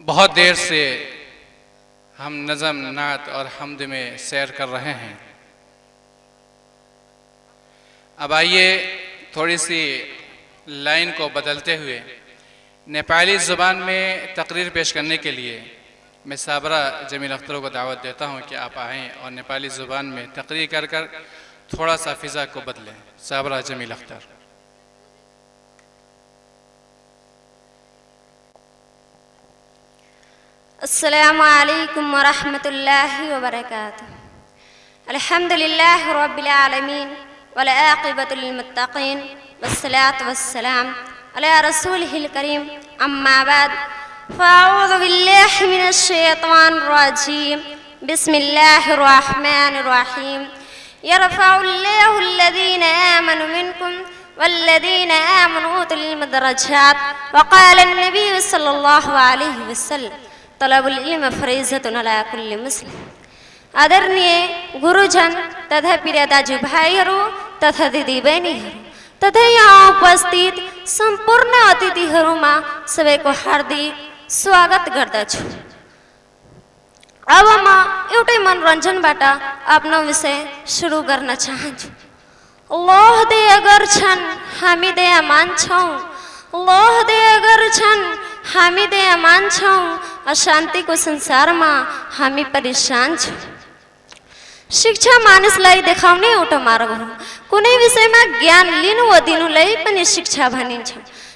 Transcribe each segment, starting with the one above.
बहुत देर से हम नज़म नात और हम्द में सैर कर रहे हैं। अब आइए थोड़ी सी लाइन को बदलते हुए नेपाली ज़ुबान में तकरीर पेश करने के लिए मैं साबरा जमील अख्तर को दावत देता हूं कि आप आएँ और नेपाली ज़ुबान में तकरीर कर कर थोड़ा सा फ़िज़ा को बदलें। साबरा जमील अख्तर। अस्सलामु अलैकुम वरहमतुल्लाहि वबरकातुहू। अल्हम्दुलिल्लाहि रब्बिल आलमीन वल आक़िबतु लिल मुत्तक़ीन वस्सलातु वस्सलाम अला रसूलिहिल करीम अम्मा बाद फ़अऊज़ु बिल्लाहि मिनश शैतानिर रजीम बिस्मिल्लाहिर रहमानिर रहीम यरफ़उल्लाहु अल्लज़ीना आमनु मिनकुम वल्लज़ीना आमनु उतुल इल्म दरजात वक़ाला अन्नबिय्यु सल्लल्लाहु अलैहि वसल्लम तलबुल इल्म फरीज़तुन अला कुल्लि मुस्लिम। आदरणीय गुरुजन तथा प्रिय दाजु भाइहरू तथा दिदी बहिनीहरू तथा यहाँ उपस्थित सम्पूर्ण अतिथिहरूमा सबैको हार्दिक स्वागत गर्दछु। अब म एउटै मनोरञ्जनबाट आफ्नो विषय सुरु गर्न चाहन्छु। अल्लाह दया गर्छन् हामी दया मान्छौँ, अल्लाह दया गर्छन् हामी दया मान्छौँ, अशान्तिको संसारमा हामी परेशान छौँ। शिक्षा मानिसलाई देखाउने एउटा मार्ग हो। कुनै विषयमा ज्ञान लिनु वा दिनुलाई पनि शिक्षा भनिन्छ।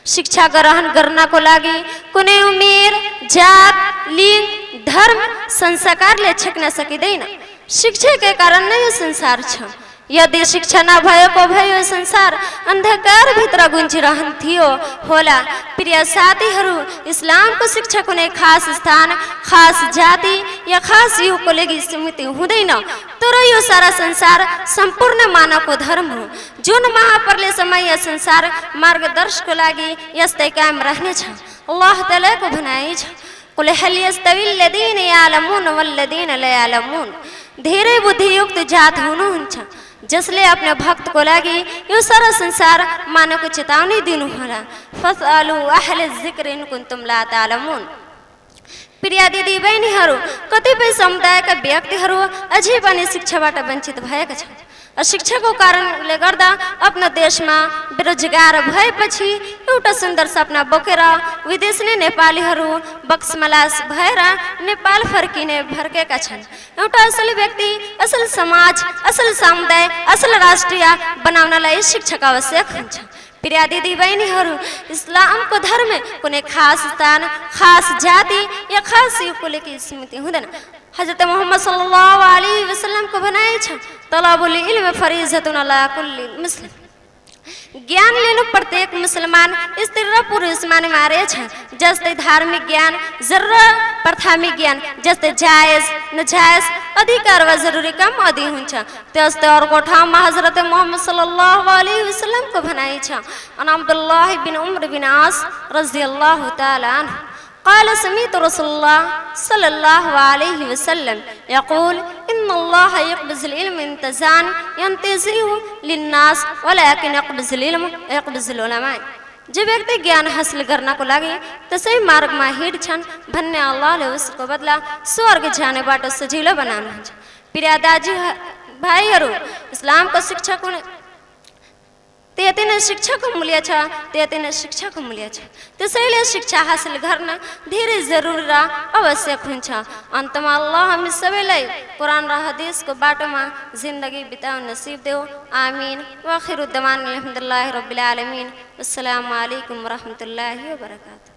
शिक्षा ग्रहण गर्नको लागि कुनै उमेर, जात, लिङ्ग, धर्म, संस्कारले छेक्न सकिँदैन। शिक्षाकै कारण नै यो संसार छ। यदि शिक्षा नभएको भए यो संसार अन्धकारभित्र गुन्जिरहन्थ्यो होला। प्रिय साथीहरू, इस्लामको शिक्षा कुनै खास स्थान, खास जाति या खास युगको लागि सीमित हुँदैन, तर यो सारा संसार सम्पूर्ण मानवको धर्म हो, जुन महाप्रलय समय या संसार मार्गदर्शनको लागि यस्तै कायम रहनेछ। अल्लाह तालाको भनाइ छ, कुल हल यस्तवी लदीन यालमुन वल्लदीन ला यालमुन। धेरै बुद्धियुक्त जात हुनुहुन्छ जसले आफ्नो भक्तको लागि यो सारा संसार मानवको चेतावनी दिनुहोला। फसअलु अहल जिक्र इन कुन्तुम ला तालमुन। प्रिय दिदी बहिनीहरू, कतिपय समुदायका व्यक्तिहरू अझै पनि शिक्षाबाट वञ्चित भएका छन्। अशिक्षाको कारणले गर्दा आफ्नो देशमा बेरोजगार भएपछि एउटा सुन्दर सपना बोकेर विदेशी नेपालीहरू बक्समलास भएर नेपाल फर्केका छन्। एउटा असल व्यक्ति, असल समाज, असल समुदाय, असल राष्ट्रिय बनाउनलाई शिक्षाको आवश्यक हुन्छ। प्रिय दिदी बहिनीहरू, इस्लामको धर्म कुनै खास स्थान, खास जाति या खास युगको लागि सीमित हुँदैन। हजरत मोहम्मद सल्लल्लाहु अलैहि वसल्लम को भनाइ छ, तलबुल इल्म फरीज़तुन अला कुल्लि मुस्लिम। ज्ञान लिनु प्रत्येक मुसलमान स्त्री र पुरुषमा निवार्य छ। जस्तै धार्मिक ज्ञान, जरुरत प्राथमिक ज्ञान, जस्तै जायज नजायज, अधिकार वा जरुरी काम आदि हुन्छ, त्यस्तै अर्को ठाउँमा हजरत मोहम्मद सल्लल्लाहु अलैहि वसल्लम को भनाइ छ। अन अब्दुल्लाह बिन उमर बिन आस रज़ियल्लाहु ताआला अन्हु قال سمعت رسول الله صلى الله عليه وسلم يقول إن الله يقبض العلم انتزاعا ينتزعه للناस ولكن يقبض العلم يقبض العلماء। जो व्यक्ति ज्ञान हासिल गर्नको लागि त्यसै मार्गमा हिँड्छन् भन्ने अल्लाहले उसको बदला स्वर्ग जाने बाटो सजिलो बनाउनुहुन्छ। प्रिय दाजु भाइहरू, इस्लामको शिक्षा कुनै त्यति नै शिक्षाको मूल्य छ, त्यति नै शिक्षाको मूल्य छ। त्यसैले शिक्षा हासिल गर्न धेरै जरुरी र आवश्यक हुन्छ। अन्तमा अल्लाह हामी सबैलाई कुरान र हदिसको बाटोमा जिन्दगी बिताउन नसिब देऊ। आमीन। व आखिरु दवाना अल्हम्दुलिल्लाहि रब्बिल आलमीन। अस्सलामु अलैकुम वरहमतुल्लाहि वबरकातुहू।